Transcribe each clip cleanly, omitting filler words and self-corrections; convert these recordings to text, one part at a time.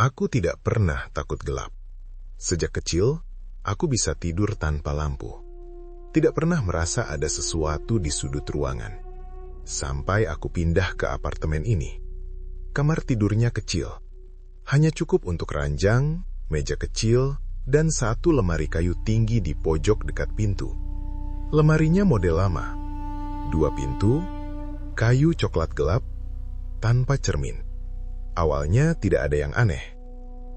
Aku tidak pernah takut gelap. Sejak kecil, aku bisa tidur tanpa lampu. Tidak pernah merasa ada sesuatu di sudut ruangan. Sampai aku pindah ke apartemen ini. Kamar tidurnya kecil. Hanya cukup untuk ranjang, meja kecil, dan satu lemari kayu tinggi di pojok dekat pintu. Lemarinya model lama. 2 pintu, kayu coklat gelap, tanpa cermin. Awalnya tidak ada yang aneh.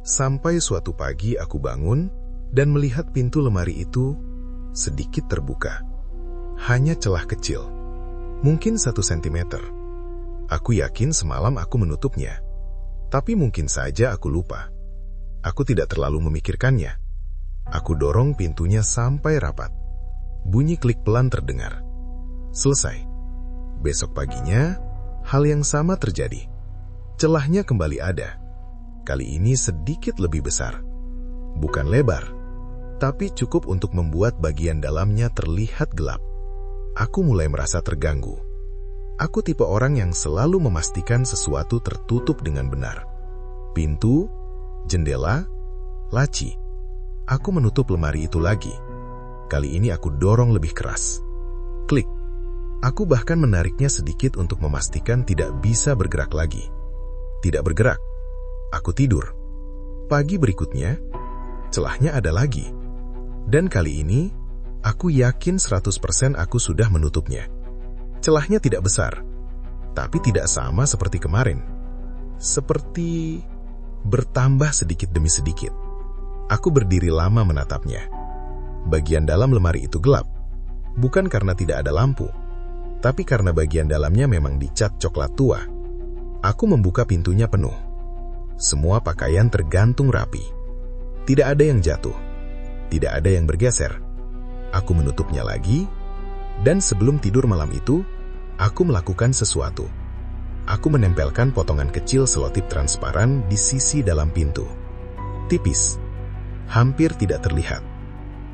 Sampai suatu pagi aku bangun dan melihat pintu lemari itu sedikit terbuka. Hanya celah kecil, mungkin 1 sentimeter. Aku yakin semalam aku menutupnya. Tapi mungkin saja aku lupa. Aku tidak terlalu memikirkannya. Aku dorong pintunya sampai rapat. Bunyi klik pelan terdengar. Selesai. Besok paginya, hal yang sama terjadi. Celahnya kembali ada. Kali ini sedikit lebih besar. Bukan lebar, tapi cukup untuk membuat bagian dalamnya terlihat gelap. Aku mulai merasa terganggu. Aku tipe orang yang selalu memastikan sesuatu tertutup dengan benar. Pintu, jendela, laci. Aku menutup lemari itu lagi. Kali ini aku dorong lebih keras. Klik. Aku bahkan menariknya sedikit untuk memastikan tidak bisa bergerak lagi. Tidak bergerak. Aku tidur. Pagi berikutnya, celahnya ada lagi. Dan kali ini, aku yakin 100% aku sudah menutupnya. Celahnya tidak besar, tapi tidak sama seperti kemarin. Seperti bertambah sedikit demi sedikit. Aku berdiri lama menatapnya. Bagian dalam lemari itu gelap. Bukan karena tidak ada lampu, tapi karena bagian dalamnya memang dicat coklat tua. Aku membuka pintunya penuh. Semua pakaian tergantung rapi. Tidak ada yang jatuh. Tidak ada yang bergeser. Aku menutupnya lagi, dan sebelum tidur malam itu, aku melakukan sesuatu. Aku menempelkan potongan kecil selotip transparan di sisi dalam pintu. Tipis. Hampir tidak terlihat.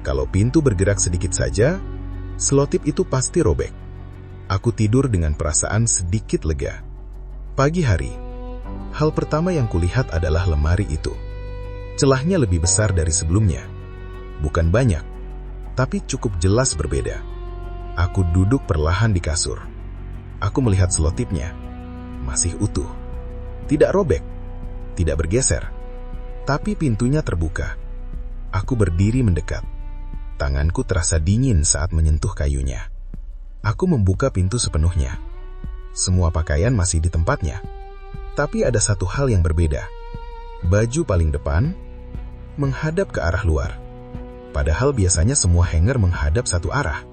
Kalau pintu bergerak sedikit saja, selotip itu pasti robek. Aku tidur dengan perasaan sedikit lega. Pagi hari, hal pertama yang kulihat adalah lemari itu. Celahnya lebih besar dari sebelumnya. Bukan banyak, tapi cukup jelas berbeda. Aku duduk perlahan di kasur. Aku melihat selotipnya. Masih utuh. Tidak robek. Tidak bergeser. Tapi pintunya terbuka. Aku berdiri mendekat. Tanganku terasa dingin saat menyentuh kayunya. Aku membuka pintu sepenuhnya. Semua pakaian masih di tempatnya. Tapi ada satu hal yang berbeda. Baju paling depan menghadap ke arah luar. Padahal biasanya semua hanger menghadap satu arah.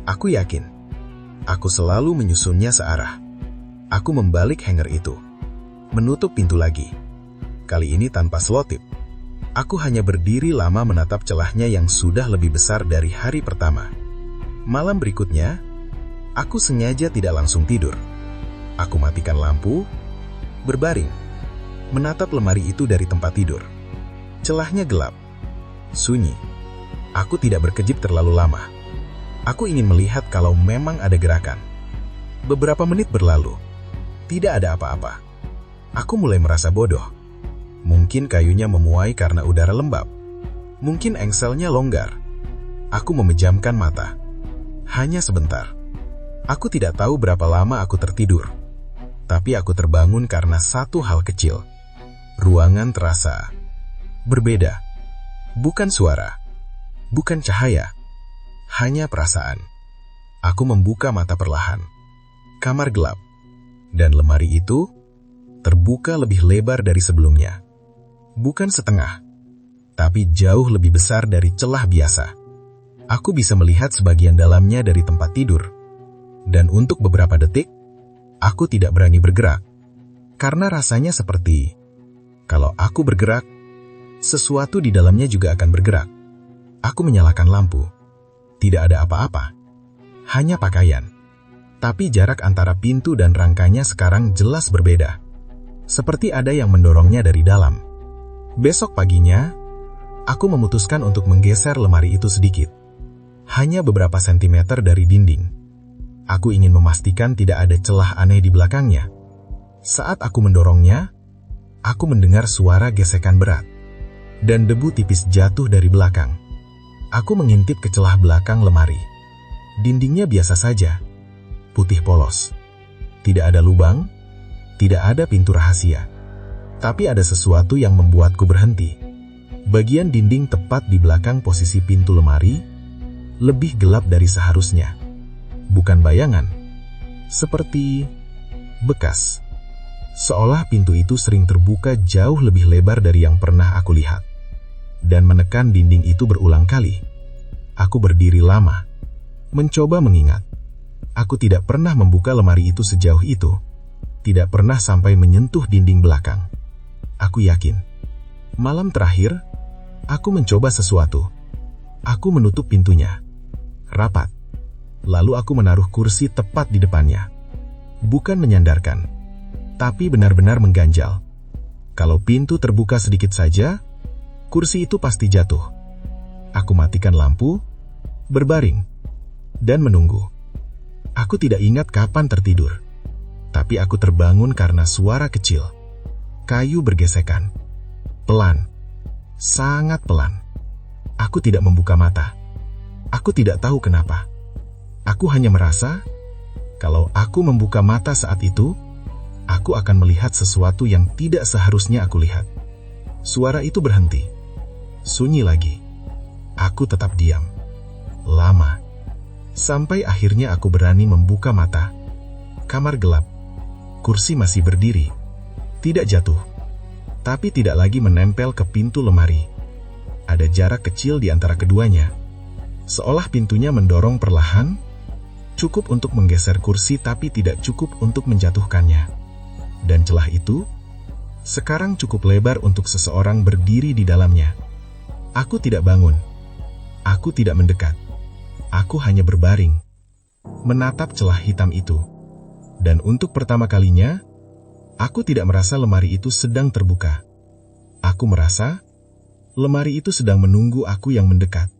Aku yakin. Aku selalu menyusunnya searah. Aku membalik hanger itu. Menutup pintu lagi. Kali ini tanpa selotip. Aku hanya berdiri lama menatap celahnya yang sudah lebih besar dari hari pertama. Malam berikutnya, aku sengaja tidak langsung tidur. Aku matikan lampu, berbaring, menatap lemari itu dari tempat tidur. Celahnya gelap, sunyi. Aku tidak berkedip terlalu lama. Aku ingin melihat kalau memang ada gerakan. Beberapa menit berlalu. Tidak ada apa-apa. Aku mulai merasa bodoh. Mungkin kayunya memuai karena udara lembab. Mungkin engselnya longgar. Aku memejamkan mata. Hanya sebentar. Aku tidak tahu berapa lama aku tertidur. Tapi aku terbangun karena satu hal kecil. Ruangan terasa berbeda. Bukan suara. Bukan cahaya. Hanya perasaan. Aku membuka mata perlahan. Kamar gelap. Dan lemari itu terbuka lebih lebar dari sebelumnya. Bukan setengah. Tapi jauh lebih besar dari celah biasa. Aku bisa melihat sebagian dalamnya dari tempat tidur. Dan untuk beberapa detik, aku tidak berani bergerak. Karena rasanya seperti, kalau aku bergerak, sesuatu di dalamnya juga akan bergerak. Aku menyalakan lampu. Tidak ada apa-apa. Hanya pakaian. Tapi jarak antara pintu dan rangkanya sekarang jelas berbeda. Seperti ada yang mendorongnya dari dalam. Besok paginya, aku memutuskan untuk menggeser lemari itu sedikit. Hanya beberapa sentimeter dari dinding. Aku ingin memastikan tidak ada celah aneh di belakangnya. Saat aku mendorongnya, Aku mendengar suara gesekan berat, dan debu tipis jatuh dari belakang. Aku mengintip ke celah belakang lemari. Dindingnya biasa saja, putih polos. Tidak ada lubang, tidak ada pintu rahasia. Tapi ada sesuatu yang membuatku berhenti. Bagian dinding tepat di belakang posisi pintu lemari lebih gelap dari seharusnya. Bukan bayangan, seperti bekas. Seolah pintu itu sering terbuka jauh lebih lebar dari yang pernah aku lihat. Dan menekan dinding itu berulang kali. Aku berdiri lama, mencoba mengingat. Aku tidak pernah membuka lemari itu sejauh itu. Tidak pernah sampai menyentuh dinding belakang. Aku yakin. Malam terakhir, aku mencoba sesuatu. Aku menutup pintunya. Rapat. Lalu aku menaruh kursi tepat di depannya. Bukan menyandarkan, tapi benar-benar mengganjal. Kalau pintu terbuka sedikit saja, kursi itu pasti jatuh. Aku matikan lampu, berbaring, dan menunggu. Aku tidak ingat kapan tertidur. Tapi aku terbangun karena suara kecil. Kayu bergesekan. Pelan. Sangat pelan. Aku tidak membuka mata. Aku tidak tahu kenapa. Aku hanya merasa, kalau aku membuka mata saat itu, aku akan melihat sesuatu yang tidak seharusnya aku lihat. Suara itu berhenti. Sunyi lagi. Aku tetap diam. Lama. Sampai akhirnya aku berani membuka mata. Kamar gelap. Kursi masih berdiri. Tidak jatuh. Tapi tidak lagi menempel ke pintu lemari. Ada jarak kecil di antara keduanya. Seolah pintunya mendorong perlahan, cukup untuk menggeser kursi tapi tidak cukup untuk menjatuhkannya. Dan celah itu, sekarang cukup lebar untuk seseorang berdiri di dalamnya. Aku tidak bangun. Aku tidak mendekat. Aku hanya berbaring, menatap celah hitam itu. Dan untuk pertama kalinya, aku tidak merasa lemari itu sedang terbuka. Aku merasa, lemari itu sedang menunggu aku yang mendekat.